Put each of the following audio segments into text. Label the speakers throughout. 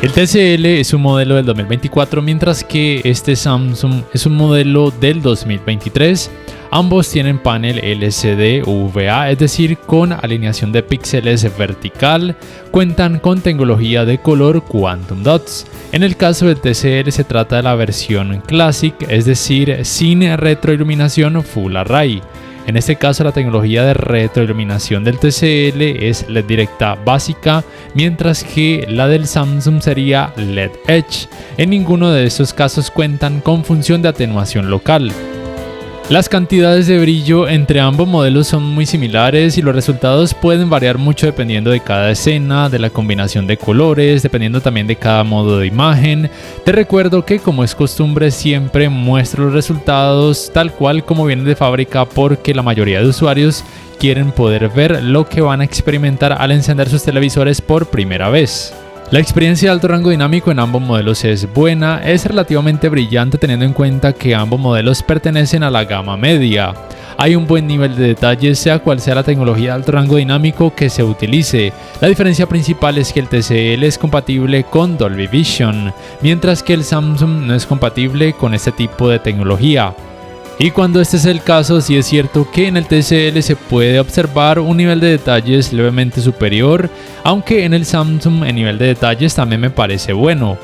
Speaker 1: El TCL es un modelo del 2024, mientras que este Samsung es un modelo del 2023. Ambos tienen panel LCD VA, es decir, con alineación de píxeles vertical. Cuentan con tecnología de color Quantum Dots. En el caso del TCL se trata de la versión Classic, es decir, sin retroiluminación Full Array. En este caso la tecnología de retroiluminación del TCL es LED directa básica, mientras que la del Samsung sería LED Edge. En ninguno de estos casos cuentan con función de atenuación local. Las cantidades de brillo entre ambos modelos son muy similares y los resultados pueden variar mucho dependiendo de cada escena, de la combinación de colores, dependiendo también de cada modo de imagen. Te recuerdo que, como es costumbre, siempre muestro los resultados tal cual como vienen de fábrica, porque la mayoría de usuarios quieren poder ver lo que van a experimentar al encender sus televisores por primera vez. La experiencia de alto rango dinámico en ambos modelos es buena, es relativamente brillante teniendo en cuenta que ambos modelos pertenecen a la gama media. Hay un buen nivel de detalle sea cual sea la tecnología de alto rango dinámico que se utilice. La diferencia principal es que el TCL es compatible con Dolby Vision, mientras que el Samsung no es compatible con este tipo de tecnología. Y cuando este es el caso, sí es cierto que en el TCL se puede observar un nivel de detalles levemente superior, aunque en el Samsung el nivel de detalles también me parece bueno.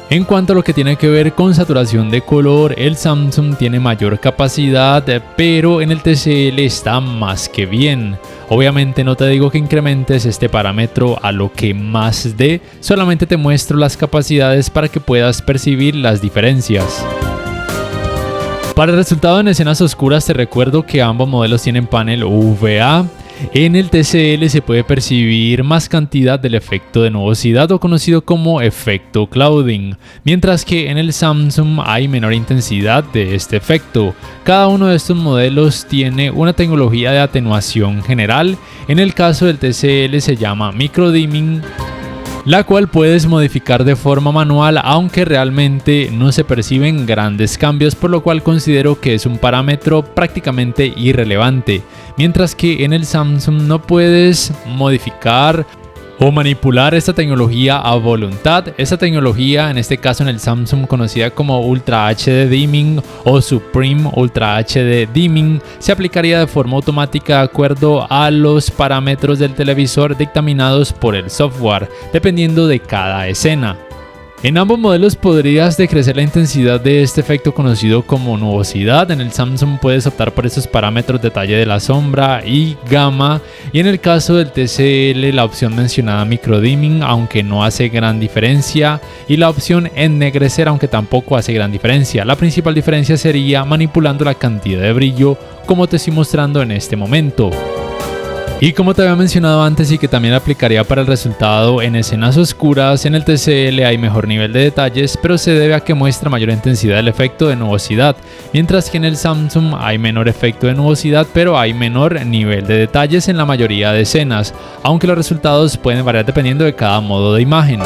Speaker 1: En cuanto a lo que tiene que ver con saturación de color, el Samsung tiene mayor capacidad, pero en el TCL está más que bien. Obviamente no te digo que incrementes este parámetro a lo que más dé, solamente te muestro las capacidades para que puedas percibir las diferencias. Para el resultado en escenas oscuras te recuerdo que ambos modelos tienen panel VA. En el TCL se puede percibir más cantidad del efecto de nubosidad o conocido como efecto clouding, mientras que en el Samsung hay menor intensidad de este efecto. Cada uno de estos modelos tiene una tecnología de atenuación general. En el caso del TCL se llama microdimming, la cual puedes modificar de forma manual, aunque realmente no se perciben grandes cambios, por lo cual considero que es un parámetro prácticamente irrelevante, mientras que en el Samsung no puedes modificar o manipular esta tecnología a voluntad. Esta tecnología, en este caso en el Samsung conocida como Ultra HD Dimming o Supreme Ultra HD Dimming, se aplicaría de forma automática de acuerdo a los parámetros del televisor dictaminados por el software, dependiendo de cada escena. En ambos modelos podrías decrecer la intensidad de este efecto conocido como nubosidad. En el Samsung puedes optar por esos parámetros detalle de la sombra y gama, y en el caso del TCL la opción mencionada microdimming, aunque no hace gran diferencia, y la opción ennegrecer, aunque tampoco hace gran diferencia. La principal diferencia sería manipulando la cantidad de brillo, como te estoy mostrando en este momento. Y como te había mencionado antes y que también aplicaría para el resultado en escenas oscuras, en el TCL hay mejor nivel de detalles, pero se debe a que muestra mayor intensidad del efecto de nubosidad, mientras que en el Samsung hay menor efecto de nubosidad, pero hay menor nivel de detalles en la mayoría de escenas, aunque los resultados pueden variar dependiendo de cada modo de imagen.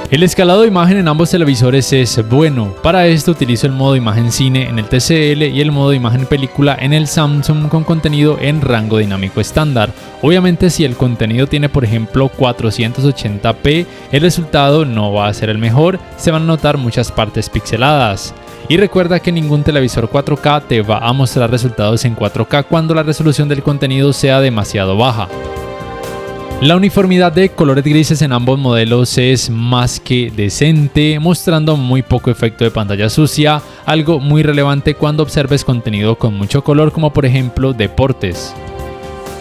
Speaker 1: El escalado de imagen en ambos televisores es bueno. Para esto utilizo el modo imagen cine en el TCL y el modo imagen película en el Samsung con contenido en rango dinámico estándar. Obviamente si el contenido tiene por ejemplo 480p, el resultado no va a ser el mejor, se van a notar muchas partes pixeladas. Y recuerda que ningún televisor 4K te va a mostrar resultados en 4K cuando la resolución del contenido sea demasiado baja. La uniformidad de colores grises en ambos modelos es más que decente, mostrando muy poco efecto de pantalla sucia, algo muy relevante cuando observes contenido con mucho color como por ejemplo deportes.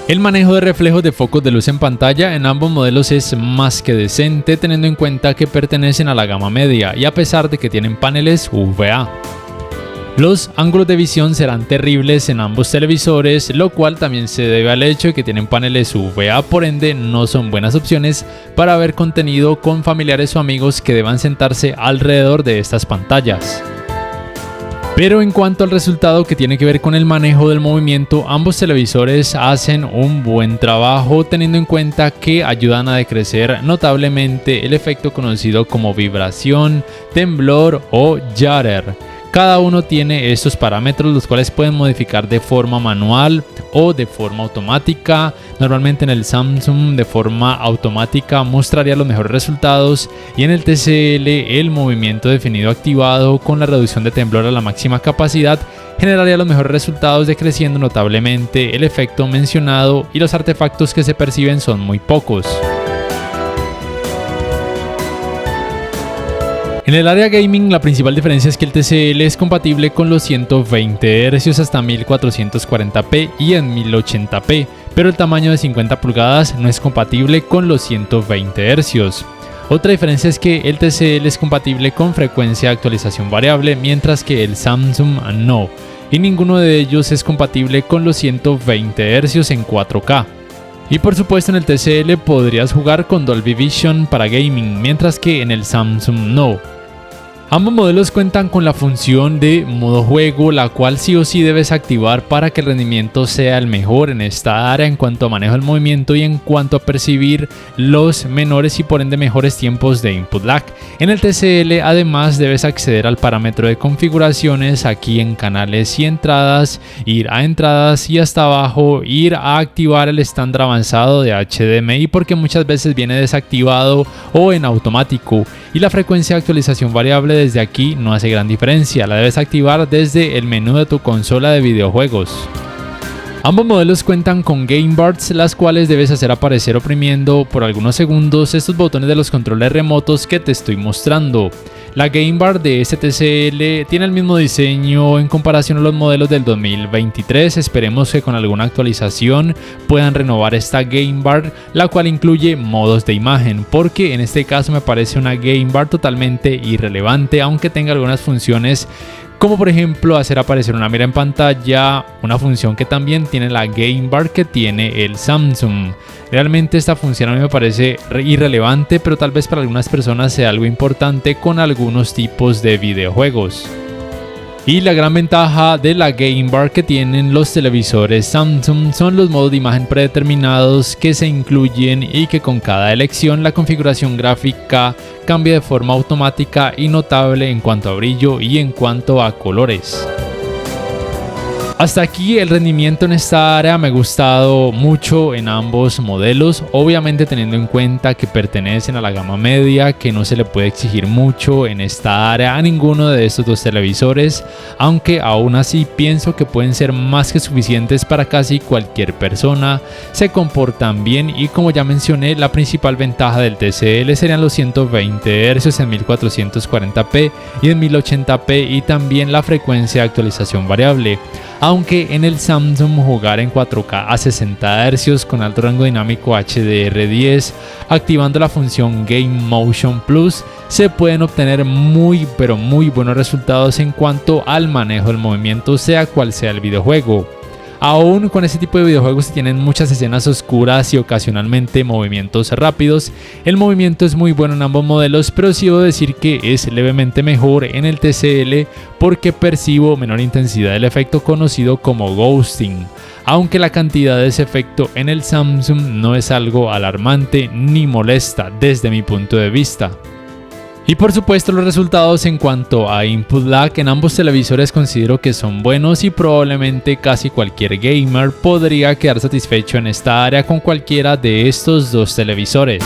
Speaker 1: El manejo de reflejos de focos de luz en pantalla en ambos modelos es más que decente, teniendo en cuenta que pertenecen a la gama media y a pesar de que tienen paneles VA. Los ángulos de visión serán terribles en ambos televisores, lo cual también se debe al hecho de que tienen paneles VA, por ende no son buenas opciones para ver contenido con familiares o amigos que deban sentarse alrededor de estas pantallas. Pero en cuanto al resultado que tiene que ver con el manejo del movimiento, ambos televisores hacen un buen trabajo teniendo en cuenta que ayudan a decrecer notablemente el efecto conocido como vibración, temblor o judder. Cada uno tiene estos parámetros, los cuales pueden modificar de forma manual o de forma automática. Normalmente en el Samsung de forma automática mostraría los mejores resultados, y en el TCL el movimiento definido activado con la reducción de temblor a la máxima capacidad generaría los mejores resultados, decreciendo notablemente el efecto mencionado, y los artefactos que se perciben son muy pocos. En el área gaming, la principal diferencia es que el TCL es compatible con los 120 Hz hasta 1440p y en 1080p, pero el tamaño de 50 pulgadas no es compatible con los 120 Hz. Otra diferencia es que el TCL es compatible con frecuencia de actualización variable, mientras que el Samsung no, y ninguno de ellos es compatible con los 120 Hz en 4K. Y por supuesto en el TCL podrías jugar con Dolby Vision para gaming, mientras que en el Samsung no. Ambos modelos cuentan con la función de modo juego, la cual sí o sí debes activar para que el rendimiento sea el mejor en esta área en cuanto a manejo del movimiento y en cuanto a percibir los menores y por ende mejores tiempos de input lag. En el TCL además debes acceder al parámetro de configuraciones aquí en canales y entradas, ir a entradas y hasta abajo ir a activar el estándar avanzado de HDMI, porque muchas veces viene desactivado o en automático, y la frecuencia de actualización variable desde aquí no hace gran diferencia, la debes activar desde el menú de tu consola de videojuegos. Ambos modelos cuentan con Game Bars, las cuales debes hacer aparecer oprimiendo por algunos segundos estos botones de los controles remotos que te estoy mostrando. La Game Bar de este TCL tiene el mismo diseño en comparación a los modelos del 2023. Esperemos que con alguna actualización puedan renovar esta Game Bar, la cual incluye modos de imagen, porque en este caso me parece una Game Bar totalmente irrelevante, aunque tenga algunas funciones como por ejemplo hacer aparecer una mira en pantalla, una función que también tiene la Game Bar que tiene el Samsung. Realmente esta función a mí me parece irrelevante, pero tal vez para algunas personas sea algo importante con algunos tipos de videojuegos. Y la gran ventaja de la Game Bar que tienen los televisores Samsung son los modos de imagen predeterminados que se incluyen y que con cada elección la configuración gráfica cambia de forma automática y notable en cuanto a brillo y en cuanto a colores. Hasta aquí el rendimiento en esta área me ha gustado mucho en ambos modelos, obviamente teniendo en cuenta que pertenecen a la gama media, que no se le puede exigir mucho en esta área a ninguno de estos dos televisores, aunque aún así pienso que pueden ser más que suficientes para casi cualquier persona, se comportan bien y como ya mencioné, la principal ventaja del TCL serían los 120 Hz en 1440p y en 1080p y también la frecuencia de actualización variable. Aunque en el Samsung jugar en 4K a 60 Hz con alto rango dinámico HDR10, activando la función Game Motion Plus, se pueden obtener muy buenos resultados en cuanto al manejo del movimiento, sea cual sea el videojuego. Aún con este tipo de videojuegos que tienen muchas escenas oscuras y ocasionalmente movimientos rápidos, el movimiento es muy bueno en ambos modelos, pero sí debo decir que es levemente mejor en el TCL porque percibo menor intensidad del efecto conocido como ghosting, aunque la cantidad de ese efecto en el Samsung no es algo alarmante ni molesta desde mi punto de vista. Y por supuesto los resultados en cuanto a input lag en ambos televisores considero que son buenos y probablemente casi cualquier gamer podría quedar satisfecho en esta área con cualquiera de estos dos televisores.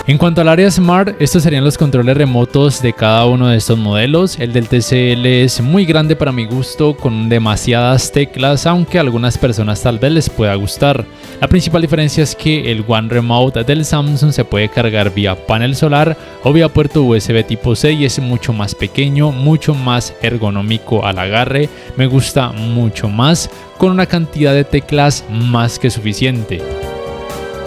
Speaker 1: En cuanto al área Smart, estos serían los controles remotos de cada uno de estos modelos. El del TCL es muy grande para mi gusto, con demasiadas teclas, aunque a algunas personas tal vez les pueda gustar. La principal diferencia es que el One Remote del Samsung se puede cargar vía panel solar o vía puerto USB tipo C y es mucho más pequeño, mucho más ergonómico al agarre. Me gusta mucho más, con una cantidad de teclas más que suficiente.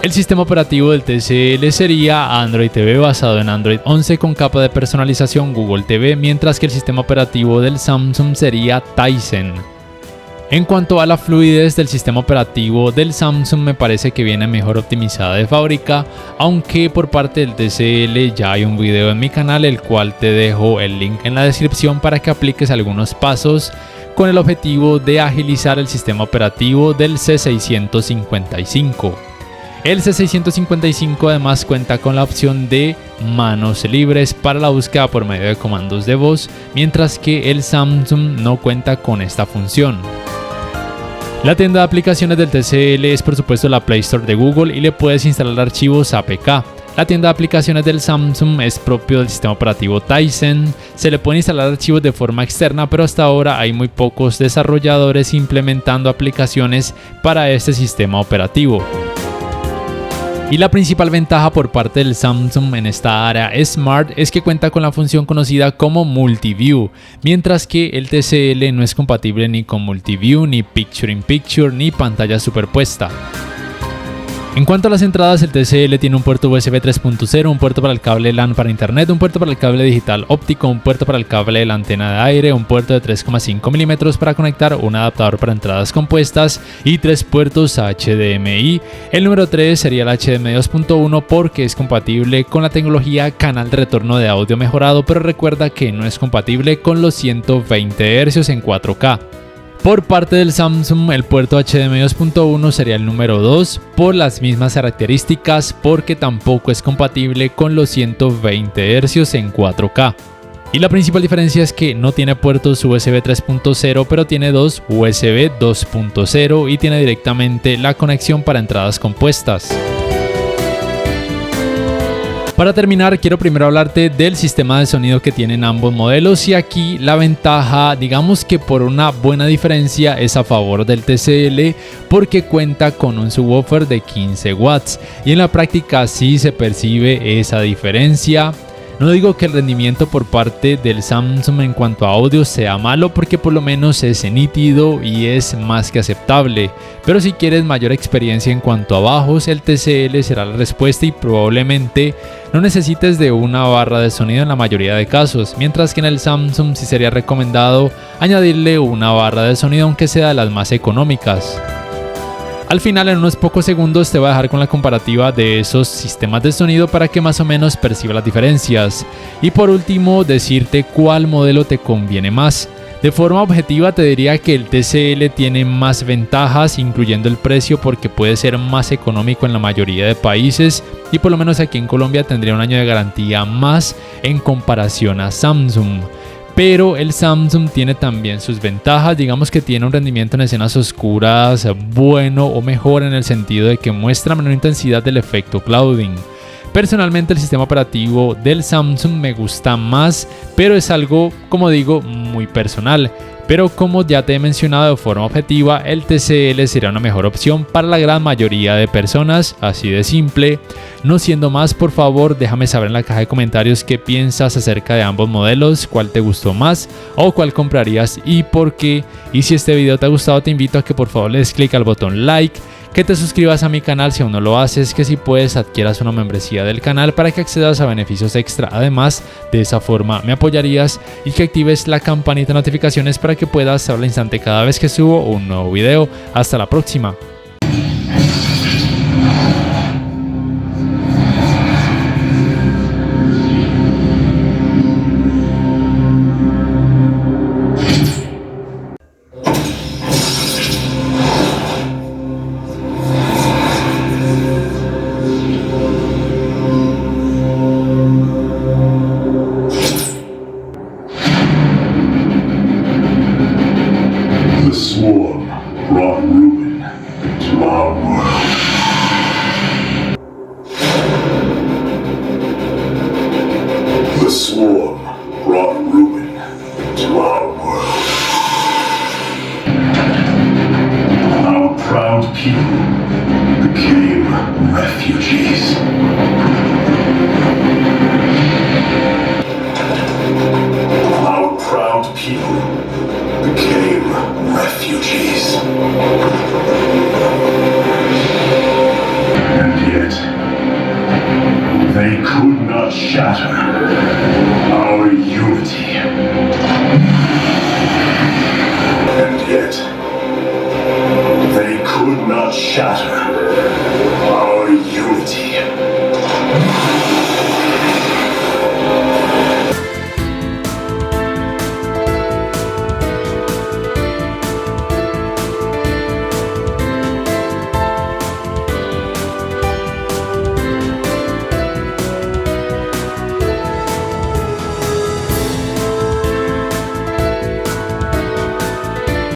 Speaker 1: El sistema operativo del TCL sería Android TV basado en Android 11 con capa de personalización Google TV, mientras que el sistema operativo del Samsung sería Tizen. En cuanto a la fluidez del sistema operativo del Samsung, me parece que viene mejor optimizada de fábrica, aunque por parte del TCL ya hay un video en mi canal, el cual te dejo el link en la descripción para que apliques algunos pasos con el objetivo de agilizar el sistema operativo del C655. El C655 además cuenta con la opción de manos libres para la búsqueda por medio de comandos de voz, mientras que el Samsung no cuenta con esta función. La tienda de aplicaciones del TCL es por supuesto la Play Store de Google y le puedes instalar archivos APK. La tienda de aplicaciones del Samsung es propio del sistema operativo Tizen. Se le pueden instalar archivos de forma externa, pero hasta ahora hay muy pocos desarrolladores implementando aplicaciones para este sistema operativo. Y la principal ventaja por parte del Samsung en esta área Smart es que cuenta con la función conocida como Multiview, mientras que el TCL no es compatible ni con Multiview, ni Picture in Picture, ni pantalla superpuesta. En cuanto a las entradas, el TCL tiene un puerto USB 3.0, un puerto para el cable LAN para internet, un puerto para el cable digital óptico, un puerto para el cable de la antena de aire, un puerto de 3,5 mm para conectar, un adaptador para entradas compuestas y 3 puertos HDMI. El número 3 sería el HDMI 2.1 porque es compatible con la tecnología canal de retorno de audio mejorado, pero recuerda que no es compatible con los 120 Hz en 4K. Por parte del Samsung, el puerto HDMI 2.1 sería el número 2 por las mismas características, porque tampoco es compatible con los 120 Hz en 4K. Y la principal diferencia es que no tiene puertos USB 3.0, pero tiene dos USB 2.0 y tiene directamente la conexión para entradas compuestas. Para terminar, quiero primero hablarte del sistema de sonido que tienen ambos modelos, y aquí la ventaja, digamos que por una buena diferencia, es a favor del TCL porque cuenta con un subwoofer de 15 watts y en la práctica sí se percibe esa diferencia. No digo que el rendimiento por parte del Samsung en cuanto a audio sea malo, porque por lo menos es nítido y es más que aceptable, pero si quieres mayor experiencia en cuanto a bajos, el TCL será la respuesta y probablemente no necesites de una barra de sonido en la mayoría de casos, mientras que en el Samsung sí sería recomendado añadirle una barra de sonido, aunque sea de las más económicas. Al final, en unos pocos segundos te voy a dejar con la comparativa de esos sistemas de sonido para que más o menos perciba las diferencias. Y por último, decirte cuál modelo te conviene más. De forma objetiva te diría que el TCL tiene más ventajas, incluyendo el precio, porque puede ser más económico en la mayoría de países y por lo menos aquí en Colombia tendría un año de garantía más en comparación a Samsung. Pero el Samsung tiene también sus ventajas, digamos que tiene un rendimiento en escenas oscuras bueno o mejor, en el sentido de que muestra menor intensidad del efecto clouding. Personalmente el sistema operativo del Samsung me gusta más, pero es algo, como digo, muy personal. Pero como ya te he mencionado de forma objetiva, el TCL será una mejor opción para la gran mayoría de personas, así de simple. No siendo más, por favor, déjame saber en la caja de comentarios qué piensas acerca de ambos modelos, cuál te gustó más o cuál comprarías y por qué. Y si este video te ha gustado, te invito a que por favor le des clic al botón like, que te suscribas a mi canal si aún no lo haces, que si puedes adquieras una membresía del canal para que accedas a beneficios extra. Además, de esa forma me apoyarías, y que actives la campanita de notificaciones para que puedas saber al instante cada vez que subo un nuevo video. Hasta la próxima.
Speaker 2: The swarm brought ruin to our world. The swarm brought ruin to our world. Our proud people became refugees. Our proud people became refugees. And yet, they could not shatter our unity. And yet, they could not shatter our unity.